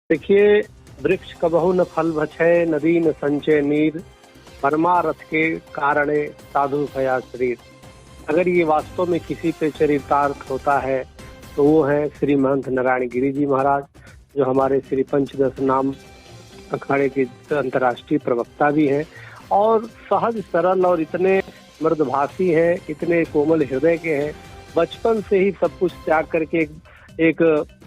देखिए, वृक्ष कबहु न फल भछै, नदी न संचय नीर, परमारथ के कारणे साधु भया शरीर। अगर ये वास्तव में किसी पे चरितार्थ होता है तो वो है श्री महंत नारायण गिरि जी महाराज, जो हमारे श्री पंचदश नाम अखाड़े के अंतर्राष्ट्रीय प्रवक्ता भी हैं और सहज सरल और इतने मृदभाषी हैं, इतने कोमल हृदय के हैं। बचपन से ही सब कुछ त्याग करके एक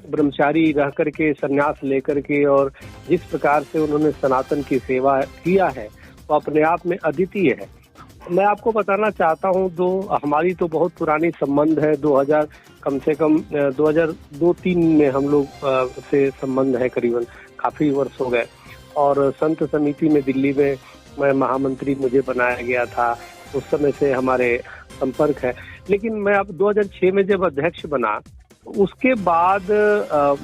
ब्रह्मचारी रह करके संन्यास लेकर के और जिस प्रकार से उन्होंने सनातन की सेवा किया है वो अपने आप में अद्वितीय है। मैं आपको बताना चाहता हूँ, हमारी तो बहुत पुरानी संबंध है। 2000 कम से कम 2002-3 में हम लोग से संबंध है, करीबन काफी वर्ष हो गए। और संत समिति में दिल्ली में मैं महामंत्री मुझे बनाया गया था, उस समय से हमारे संपर्क है। लेकिन मैं अब 2006 में जब अध्यक्ष बना, उसके बाद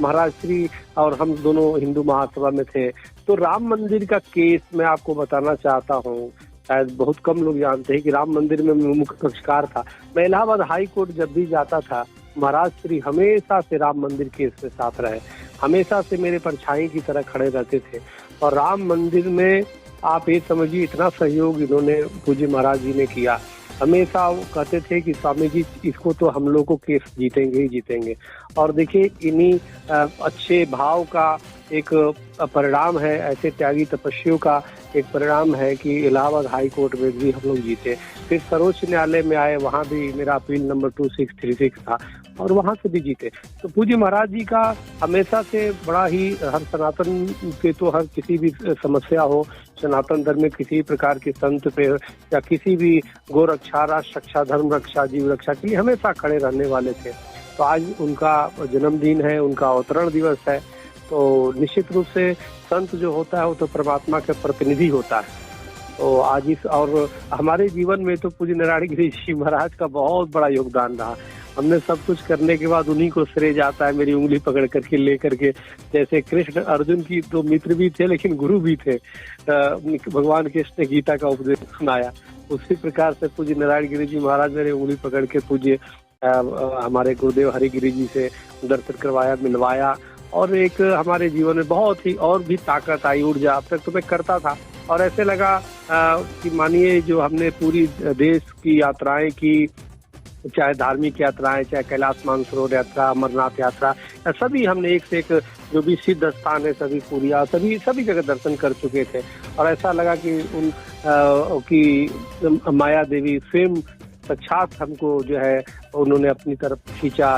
महाराज श्री और हम दोनों हिंदू महासभा में थे, तो राम मंदिर का केस मैं आपको बताना चाहता हूँ। शायद बहुत कम लोग जानते हैं कि राम मंदिर में मैं मुख्य पक्षकार था। मैं इलाहाबाद हाई कोर्ट जब भी जाता था, महाराज श्री हमेशा से राम मंदिर केस में साथ रहे, हमेशा से मेरे परछाई की तरह खड़े रहते थे। और राम मंदिर में आप ये समझिए इतना सहयोग इन्होंने पूज्य महाराज जी ने किया। हमेशा वो कहते थे कि स्वामी जी इसको तो हम लोग को केस जीतेंगे ही जीतेंगे। और देखिए, इन्हीं अच्छे भाव का एक परिणाम है, ऐसे त्यागी तपस्वियों का एक परिणाम है कि इलाहाबाद हाई कोर्ट में भी हम लोग जीते। फिर सर्वोच्च न्यायालय में आए, वहाँ भी मेरा अपील नंबर 2636 था और वहाँ से भी जीते। तो पूज्य महाराज जी का हमेशा से बड़ा ही, हर सनातन के तो हर किसी भी समस्या हो, सनातन धर्म में किसी प्रकार के संत पे या किसी भी गो रक्षा, राष्ट्र रक्षा, धर्म रक्षा, जीव रक्षा के लिए हमेशा खड़े रहने वाले थे। तो आज उनका जन्मदिन है, उनका अवतरण दिवस है। तो निश्चित रूप से संत जो होता है वो तो परमात्मा का प्रतिनिधि होता है। तो आज इस और हमारे जीवन में तो पूज्य नारायण गिरि जी महाराज का बहुत बड़ा योगदान रहा। हमने सब कुछ करने के बाद उन्हीं को श्रेय जाता है, मेरी उंगली पकड़ करके ले करके। जैसे कृष्ण अर्जुन की तो मित्र भी थे लेकिन गुरु भी थे, भगवान कृष्ण ने गीता का उपदेश सुनाया, उसी प्रकार से पूज्य नारायण गिरि जी महाराज मेरे उंगली पकड़ के पूज्य हमारे गुरुदेव हरिगिरि जी से दर्शन करवाया, मिलवाया। और एक हमारे जीवन में बहुत ही और भी ताकत आई, ऊर्जा। अब तक तो मैं करता था और ऐसे लगा कि मानिए जो हमने पूरी देश की यात्राएं की, चाहे धार्मिक यात्राएं, चाहे कैलाश मानसरोवर यात्रा, अमरनाथ यात्रा, सभी हमने एक से एक जो भी सिद्ध स्थान है सभी पूरिया, सभी जगह दर्शन कर चुके थे। और ऐसा लगा कि की माया देवी स्वयं साक्षात हमको जो है उन्होंने अपनी तरफ खींचा,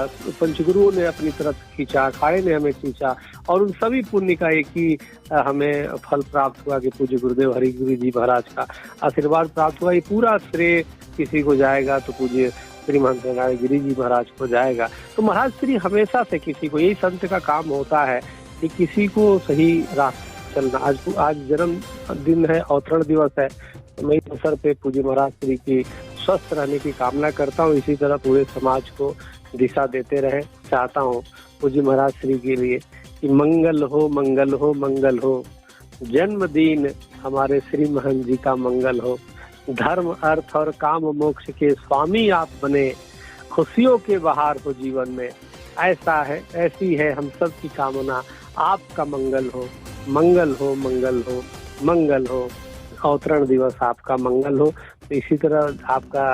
पंचगुरुओं ने अपनी तरफ खींचा, अखाड़े ने हमें खींचा और उन सभी पुण्य का एक ही हमें फल प्राप्त हुआ कि पूज्य गुरुदेव हरिगिरि जी महाराज का आशीर्वाद प्राप्त हुआ। ये पूरा श्रेय किसी को जाएगा तो पूज्य श्री महंत नारायण गिरि जी महाराज को जाएगा। तो महाराज श्री हमेशा से किसी को, यही संत का काम होता है कि किसी को सही राह चलना। आज जन्म दिन है, अवतरण दिवस है, तो मैं इस अवसर पे पूज्य महाराज श्री की स्वस्थ रहने की कामना करता हूँ। इसी तरह पूरे समाज को दिशा देते रहे चाहता हूँ पूज्य महाराज श्री के लिए कि मंगल हो मंगल हो मंगल हो, जन्मदिन हमारे श्री महंत जी का मंगल हो। धर्म अर्थ और काम मोक्ष के स्वामी आप बने, खुशियों के बहार हो जीवन में। ऐसा है, ऐसी है हम सब की कामना, आपका मंगल हो मंगल हो मंगल हो मंगल हो। अवतरण दिवस आपका मंगल हो। तो इसी तरह आपका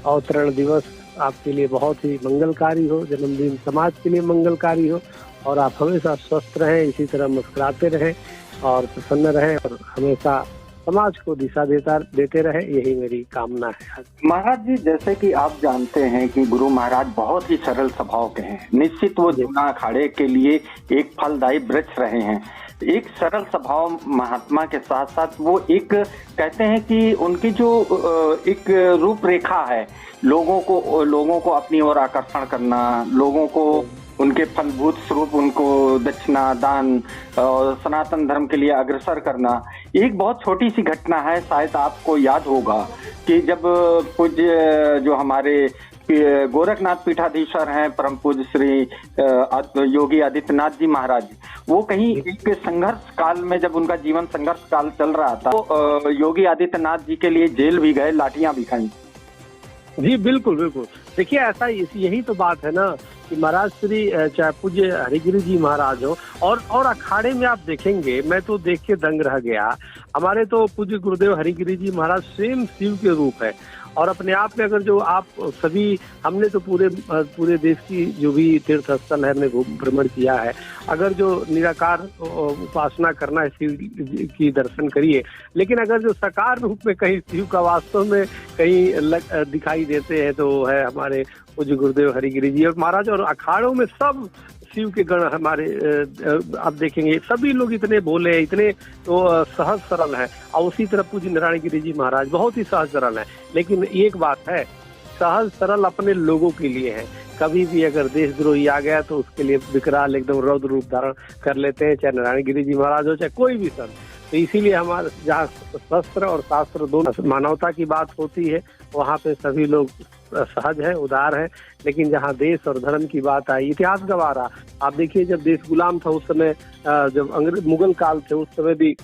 अवतरण दिवस आपके लिए बहुत ही मंगलकारी हो, जन्मदिन समाज के लिए मंगलकारी हो और आप हमेशा स्वस्थ रहें, इसी तरह मुस्कुराते रहें और प्रसन्न रहें और हमेशा समाज को दिशा देते रहे, यही मेरी कामना है। महाराज जी, जैसे कि आप जानते हैं कि गुरु महाराज बहुत ही सरल स्वभाव के हैं। निश्चित वो जूना अखाड़े के लिए एक फलदायी वृक्ष रहे हैं। एक सरल स्वभाव महात्मा के साथ साथ वो एक कहते हैं कि उनकी जो एक रूपरेखा है, लोगों को अपनी ओर आकर्षण करना, लोगों को उनके फलभूत स्वरूप उनको दक्षिणा दान और सनातन धर्म के लिए अग्रसर करना। एक बहुत छोटी सी घटना है, शायद आपको याद होगा कि जब पूज्य जो हमारे गोरखनाथ पीठाधीश्वर हैं परम पूज्य श्री योगी आदित्यनाथ जी महाराज, वो कहीं एक संघर्ष काल में जब उनका जीवन संघर्ष काल चल रहा था तो योगी आदित्यनाथ जी के लिए जेल भी गए, लाठियां भी खाई। जी बिल्कुल बिल्कुल। देखिए ऐसा यही तो बात है ना कि महाराज श्री चाहे पूज्य हरिगिरि जी महाराज हो और अखाड़े में आप देखेंगे, मैं तो देख के दंग रह गया। हमारे तो पूज्य गुरुदेव हरिगिरि जी महाराज स्वयं शिव के रूप है और अपने आप में अगर जो आप सभी, हमने तो पूरे देश की जो भी तीर्थ स्थल है हमने भ्रमण किया है, अगर जो निराकार उपासना करना है शिव की दर्शन करिए, लेकिन अगर जो साकार रूप में कहीं शिव का वास्तव में कहीं दिखाई देते हैं तो है हमारे पूज्य गुरुदेव हरिगिरि जी और महाराज। और अखाड़ों में सब शिव के गण हमारे आप देखेंगे सभी लोग इतने भोले हैं, इतने तो सहज सरल है। और उसी तरह पूज्य नारायण गिरि जी महाराज बहुत ही सहज सरल है। लेकिन एक बात है, सहज सरल अपने लोगों के लिए है। कभी भी अगर देशद्रोही आ गया तो उसके लिए विकराल एकदम रौद्र रूप धारण कर लेते हैं, चाहे नारायण गिरि जी महाराज हो चाहे कोई भी संत। तो इसीलिए हमारे जहाँ शस्त्र और शास्त्र दोनों मानवता की बात होती है वहाँ पे सभी लोग सहज है, उदार है। लेकिन जहाँ देश और धर्म की बात आई, इतिहास गवाह रहा। आप देखिए जब देश गुलाम था उस समय, जब अंग्रेज मुगल काल थे उस समय भी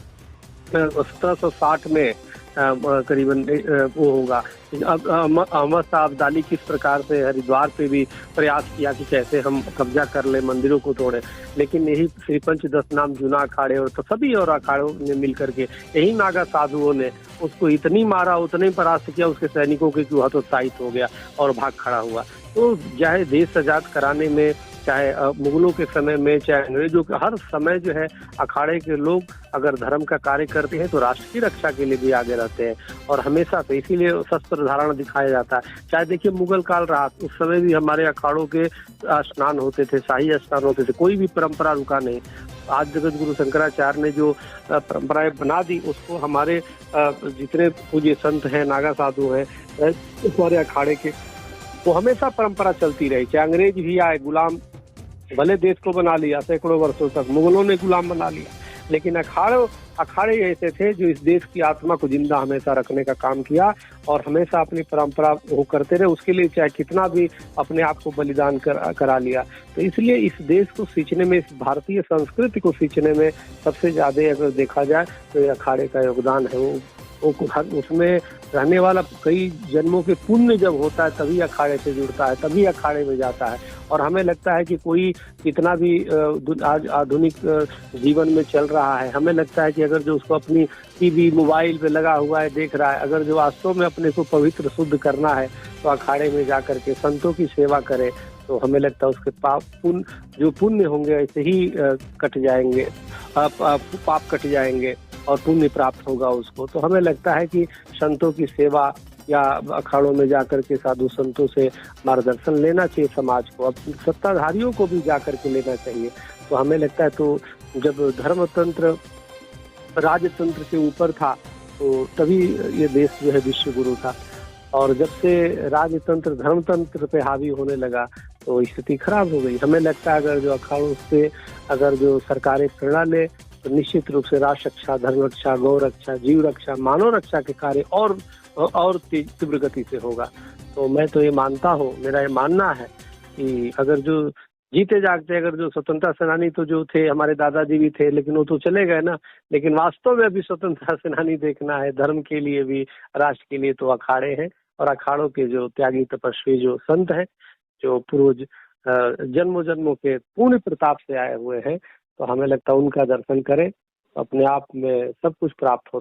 1760 में करीबन वो होगा अहमद शाह अब्दाली किस प्रकार से हरिद्वार पे भी प्रयास किया कि कैसे हम कब्जा कर ले, मंदिरों को तोड़े। लेकिन यही श्री पंचदश नाम जूना अखाड़े और तो सभी और अखाड़ों ने मिलकर के यही नागा साधुओं ने उसको इतनी मारा, उतने परास्त किया उसके सैनिकों के कि वह हतोत्साहित हो गया और भाग खड़ा हुआ। तो चाहे देश आजाद कराने में, चाहे मुगलों के समय में, चाहे अंग्रेजों के, हर समय जो है अखाड़े के लोग अगर धर्म का कार्य करते हैं तो राष्ट्र की रक्षा के लिए भी आगे रहते हैं और हमेशा से इसीलिए शस्त्र धारण दिखाया जाता है। चाहे देखिए मुगल काल रहा, उस समय भी हमारे अखाड़ों के स्नान होते थे, शाही स्नान होते थे, कोई भी परंपरा रुका नहीं। आज जगत गुरु शंकराचार्य ने जो परंपराएं बना दी उसको हमारे जितने पूज्य संत हैं, नागा साधु हैं हमारे अखाड़े के, वो हमेशा परंपरा चलती रही। चाहे अंग्रेज भी आए, गुलाम भले देश को बना लिया, सैकड़ों वर्षों तक मुगलों ने गुलाम बना लिया, लेकिन अखाड़े ऐसे थे जो इस देश की आत्मा को जिंदा हमेशा रखने का काम किया और हमेशा अपनी परंपरा वो करते रहे। उसके लिए चाहे कितना भी अपने आप को बलिदान करा लिया। तो इसलिए इस देश को सींचने में, इस भारतीय संस्कृति को सींचने में सबसे ज्यादा अगर देखा जाए तो ये अखाड़े का योगदान है। वो उसमें रहने वाला कई जन्मों के पुण्य जब होता है तभी अखाड़े से जुड़ता है, तभी अखाड़े में जाता है। और हमें लगता है कि कोई कितना भी आज आधुनिक जीवन में चल रहा है, हमें लगता है कि अगर जो उसको अपनी टीवी मोबाइल पे लगा हुआ है देख रहा है, अगर जो वास्तव में अपने को पवित्र शुद्ध करना है तो अखाड़े में जा करके संतों की सेवा करे तो हमें लगता है उसके जो पुण्य होंगे ऐसे ही कट जाएंगे, पाप कट जाएंगे और पुण्य प्राप्त होगा उसको। तो हमें लगता है कि संतों की सेवा या अखाड़ों में जाकर के साधु संतों से मार्गदर्शन लेना चाहिए समाज को, अब सत्ताधारियों को भी जाकर के लेना चाहिए। तो हमें लगता है तो जब धर्मतंत्र राजतंत्र से ऊपर था तो तभी ये देश जो है विश्व गुरु था, और जब से राजतंत्र धर्मतंत्र पे हावी होने लगा तो स्थिति खराब हो गई। हमें लगता है अगर जो अखाड़ों से अगर जो सरकारें प्रेरणा ले तो निश्चित रूप से राष्ट्र रक्षा, धर्म रक्षा, गौ रक्षा, जीव रक्षा, मानव रक्षा के कार्य और तीव्र गति से होगा। तो मैं तो ये मानता हूँ, मेरा ये मानना है कि अगर जो जीते जागते, अगर जो स्वतंत्रता सेनानी तो जो थे हमारे दादाजी भी थे, लेकिन वो तो चले गए ना, लेकिन वास्तव में अभी स्वतंत्रता सेनानी देखना है धर्म के लिए भी, राष्ट्र के लिए, तो अखाड़े हैं। और अखाड़ों के जो त्यागी तपस्वी जो संत हैं, जो पूर्वज जन्मों जन्मों के पूर्ण प्रताप से आए हुए हैं, तो हमें लगता है उनका दर्शन करें, अपने आप में सब कुछ प्राप्त होता